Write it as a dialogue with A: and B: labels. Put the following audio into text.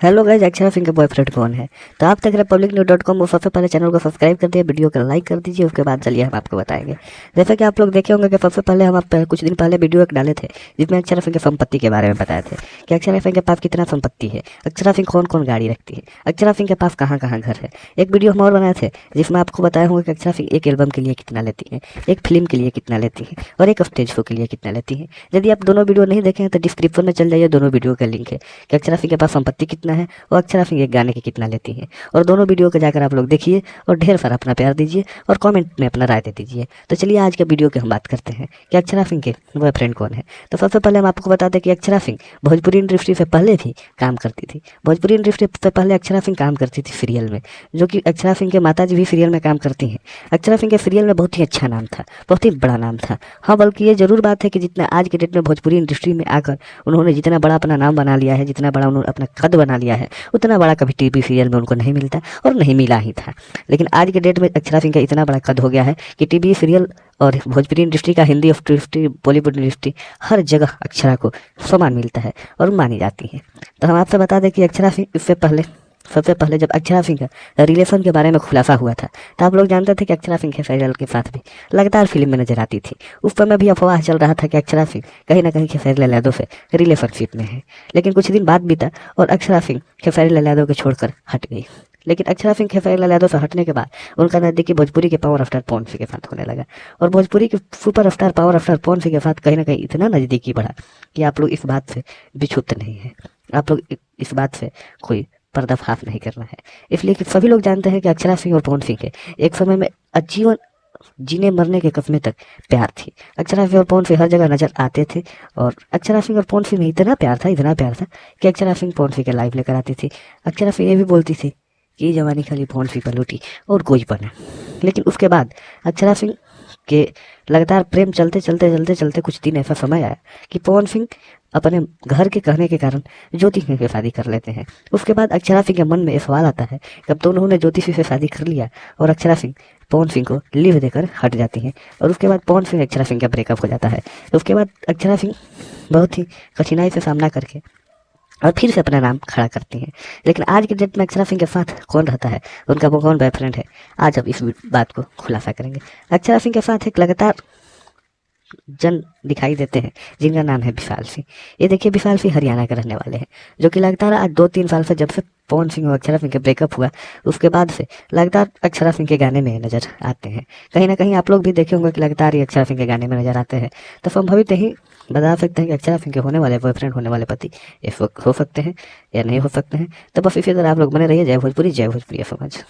A: Hello guys, Akshara Singh का boyfriend कौन है? तो आप देख रहे हैं publicnews.com। वो सबसे पहले चैनल को सब्सक्राइब कर दिए, वीडियो को लाइक कर दीजिए। उसके बाद चलिए हम आपको बताएंगे। जैसा कि आप लोग देखे होंगे कि सबसे पहले हम आप कुछ दिन पहले वीडियो एक डाले थे जिसमें अक्षरा सिंह की संपत्ति के बारे में बताए थे कि अक्षरा सिंह के पास कितना संपत्ति है, अक्षरा सिंह कौन कौन गाड़ी रखती है, अक्षरा सिंह के पास कहाँ कहाँ घर है। एक वीडियो हम और बनाए थे जिसमें आपको बताए होंगे कि अक्षरा सिंह एक एल्बम के लिए कितना लेती है, एक फिल्म के लिए कितना लेती है और एक स्टेज शो के लिए कितना लेती है। यदि आप दोनों वीडियो नहीं देखें तो डिस्क्रिप्शन में चल जाइए, दोनों वीडियो का लिंक है कि अक्षरा सिंह के पास संपत्ति कितना है और अक्षरा सिंह एक गाने के कितना लेती है। और दोनों वीडियो को जाकर आप लोग देखिए और ढेर सारा अपना प्यार दीजिए और कमेंट में अपना राय दे दीजिए। तो चलिए आज के वीडियो की हम बात करते हैं कि अक्षरा सिंह के बॉयफ्रेंड कौन है। तो सबसे पहले हम आपको बता दें कि अक्षरा सिंह भोजपुरी इंडस्ट्री से पहले भी काम करती थी। भोजपुरी इंडस्ट्री से पहले अक्षरा सिंह काम करती थी सीरियल में, जो कि अक्षरा सिंह के माता जी भी सीरियल में काम करती हैं। अक्षरा सिंह के सीरियल में बहुत ही अच्छा नाम था, बहुत ही बड़ा नाम था। हाँ, बल्कि ये जरूर बात है कि जितना आज के डेट में भोजपुरी इंडस्ट्री में आकर उन्होंने जितना बड़ा अपना नाम बना लिया है, जितना बड़ा उन्होंने अपना कद बना लिया है, उतना बड़ा कभी टीवी सीरियल में उनको नहीं मिलता और नहीं मिला ही था। लेकिन आज के डेट में अक्षरा सिंह का इतना बड़ा कद हो गया है कि टीवी सीरियल और भोजपुरी इंडस्ट्री का, हिंदी इंडस्ट्री, बॉलीवुड इंडस्ट्री, हर जगह अक्षरा को सम्मान मिलता है और मानी जाती है। तो हम आपसे बता दें कि अक्षरा सिंह इससे पहले, सबसे पहले जब अक्षरा सिंह का रिलेशन के बारे में खुलासा हुआ था तो आप लोग जानते थे कि अक्षरा सिंह खेसारी लाल के साथ भी लगातार फिल्म में नजर आती थी। उस समय भी अफवाह चल रहा था कि अक्षरा सिंह कहीं ना कहीं खेसारी लाल यादव से रिलेशनशिप में है। लेकिन कुछ दिन बाद बीता और अक्षरा सिंह खेसारी लाल यादव को छोड़कर हट गई। लेकिन अक्षरा सिंह खेसारी लाल यादव से हटने के बाद उनका नजदीकी भोजपुरी के पावर स्टार पवन सिंह के साथ होने लगा और भोजपुरी के super star power star Pawan Singh के साथ कहीं ना कहीं इतना नजदीकी बढ़ा कि आप लोग इस बात से भी छूते नहीं है, आप लोग इस बात से कोई पर्दाफाश नहीं करना है। इसलिए कि सभी लोग जानते हैं कि अक्षरा सिंह और पवन सिंह के एक समय में आजीवन जीने मरने के कस्मे तक प्यार थी। अक्षरा सिंह और पवन सिंह हर जगह नजर आते थे और अक्षरा सिंह और पवन सिंह में इतना प्यार था कि अक्षरा सिंह पवन सिंह के लाइव लेकर आती थी। अक्षरा सिंह ये भी बोलती थी कि जवानी खाली पवन सिंह पर लूटी और कोई बने। लेकिन उसके बाद अक्षरा सिंह के लगातार प्रेम चलते चलते चलते चलते कुछ दिन ऐसा समय आया कि पवन सिंह अपने घर के कहने के कारण ज्योति सिंह से शादी कर लेते हैं। उसके बाद अक्षरा सिंह के मन में सवाल आता है कि अब तो उन्होंने ज्योति सिंह से शादी कर लिया और अक्षरा सिंह पवन सिंह को लीव देकर हट जाती हैं और उसके बाद पवन सिंह अक्षरा सिंह का ब्रेकअप हो जाता है। उसके बाद अक्षरा सिंह बहुत ही कठिनाई से सामना करके और फिर से अपना नाम खड़ा करती हैं। लेकिन आज के डेट में अक्षरा सिंह के साथ कौन रहता है, उनका वो कौन बॉयफ्रेंड है, आज अब इस बात को खुलासा करेंगे। अक्षरा सिंह के साथ एक लगातार जन दिखाई देते हैं जिनका नाम है विशाल सिंह। ये देखिए, विशाल सिंह हरियाणा के रहने वाले हैं, जो कि लगातार आज 2-3 साल से, जब से पवन सिंह और अक्षरा सिंह के ब्रेकअप हुआ उसके बाद से लगातार अक्षरा सिंह के गाने में नजर आते हैं। कहीं ना कहीं आप लोग भी देखे होंगे कि लगातार ही अक्षरा सिंह के गाने में नजर आते हैं। तो संभवित ही बता सकते हैं कि अक्षरा सिंह के होने वाले बॉयफ्रेंड, होने वाले पति इस वक्त हो सकते हैं या नहीं हो सकते हैं। तो बस इसी तरह आप लोग बने रहिए। जय भोजपुरी, जय भोजपुरी समाज।